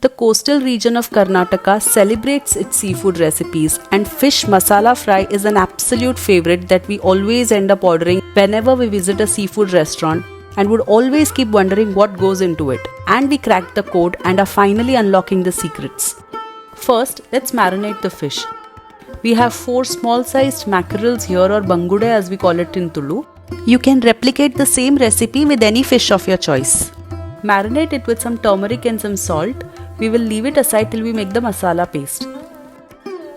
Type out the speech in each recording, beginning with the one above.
The coastal region of Karnataka celebrates its seafood recipes, and fish masala fry is an absolute favorite that we always end up ordering whenever we visit a seafood restaurant and would always keep wondering what goes into it. And we cracked the code and are finally unlocking the secrets. First, let's marinate the fish. We have 4 small-sized mackerels here, or bangude as we call it in Tulu. You can replicate the same recipe with any fish of your choice. Marinate it with some turmeric and some salt. We will leave it aside till we make the masala paste.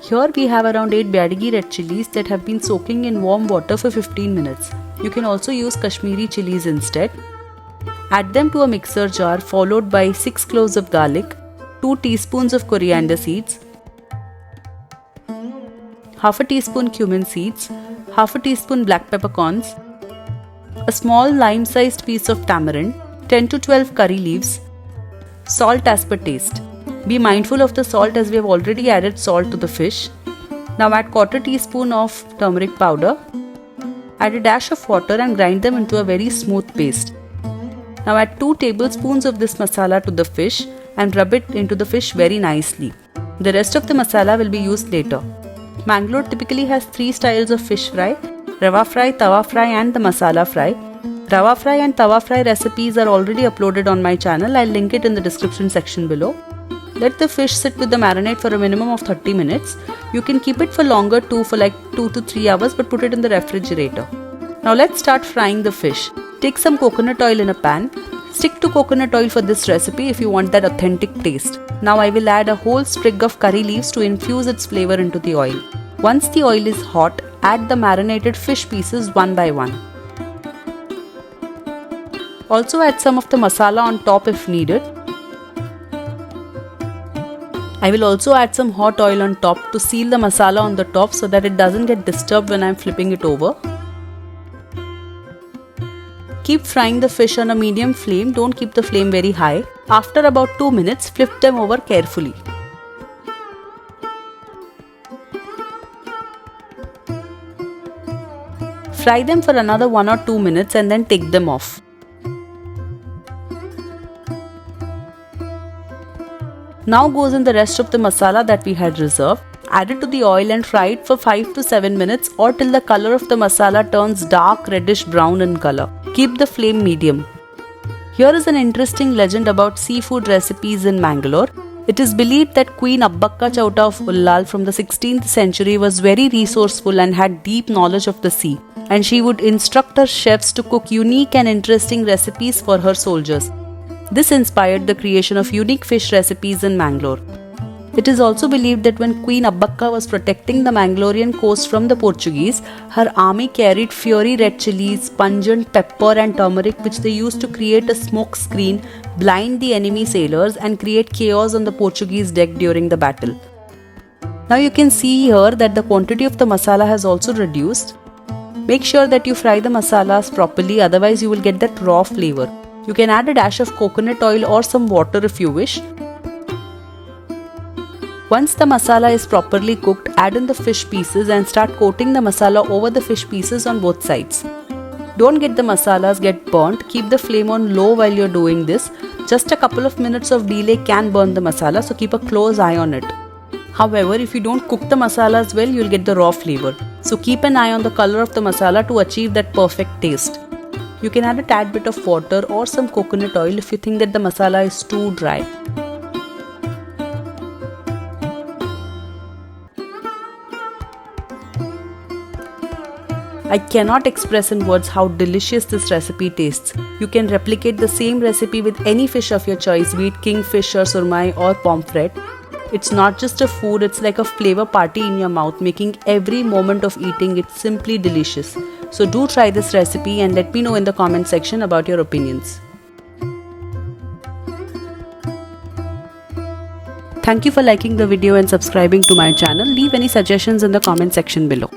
Here we have around 8 Byadagi red chilies that have been soaking in warm water for 15 minutes. You can also use Kashmiri chilies instead. Add them to a mixer jar, followed by 6 cloves of garlic, 2 teaspoons of coriander seeds, half a teaspoon cumin seeds, half a teaspoon black peppercorns, a small lime-sized piece of tamarind, 10 to 12 curry leaves, salt as per taste. Be mindful of the salt as we have already added salt to the fish. Now add quarter teaspoon of turmeric powder. Add a dash of water and grind them into a very smooth paste. Now add 2 tablespoons of this masala to the fish and rub it into the fish very nicely. The rest of the masala will be used later. Mangalore typically has 3 styles of fish fry: rava fry, tawa fry and the masala fry. Rava fry and tawa fry recipes are already uploaded on my channel. I'll link it in the description section below. Let the fish sit with the marinade for a minimum of 30 minutes. You can keep it for longer too, for like 2 to 3 hours, but put it in the refrigerator. Now let's start frying the fish. Take some coconut oil in a pan. Stick to coconut oil for this recipe if you want that authentic taste. Now I will add a whole sprig of curry leaves to infuse its flavor into the oil. Once the oil is hot, add the marinated fish pieces one by one. Also add some of the masala on top if needed. I will also add some hot oil on top to seal the masala on the top so that it doesn't get disturbed when I am flipping it over. Keep frying the fish on a medium flame, don't keep the flame very high. After about 2 minutes, flip them over carefully. Fry them for another 1 or 2 minutes and then take them off. Now goes in the rest of the masala that we had reserved. Add it to the oil and fry it for 5 to 7 minutes or till the color of the masala turns dark reddish brown in color. Keep the flame medium. Here is an interesting legend about seafood recipes in Mangalore. It is believed that Queen Abbakka Chauta of Ullal from the 16th century was very resourceful and had deep knowledge of the sea, and she would instruct her chefs to cook unique and interesting recipes for her soldiers. This inspired the creation of unique fish recipes in Mangalore. It is also believed that when Queen Abbakka was protecting the Mangalorean coast from the Portuguese, her army carried fiery red chilies, pungent pepper and turmeric, which they used to create a smoke screen, blind the enemy sailors and create chaos on the Portuguese deck during the battle. Now you can see here that the quantity of the masala has also reduced. Make sure that you fry the masalas properly, otherwise you will get that raw flavor. You can add a dash of coconut oil or some water if you wish. Once the masala is properly cooked, add in the fish pieces and start coating the masala over the fish pieces on both sides. Don't get the masalas get burnt. Keep the flame on low while you're doing this. Just a couple of minutes of delay can burn the masala, so keep a close eye on it. However, if you don't cook the masalas well, you'll get the raw flavor. So keep an eye on the color of the masala to achieve that perfect taste. You can add a tad bit of water or some coconut oil if you think that the masala is too dry. I cannot express in words how delicious this recipe tastes. You can replicate the same recipe with any fish of your choice, be it kingfisher, surmai or pomfret. It's not just a food, it's like a flavor party in your mouth, making every moment of eating it simply delicious. So do try this recipe and let me know in the comment section about your opinions. Thank you for liking the video and subscribing to my channel. Leave any suggestions in the comment section below.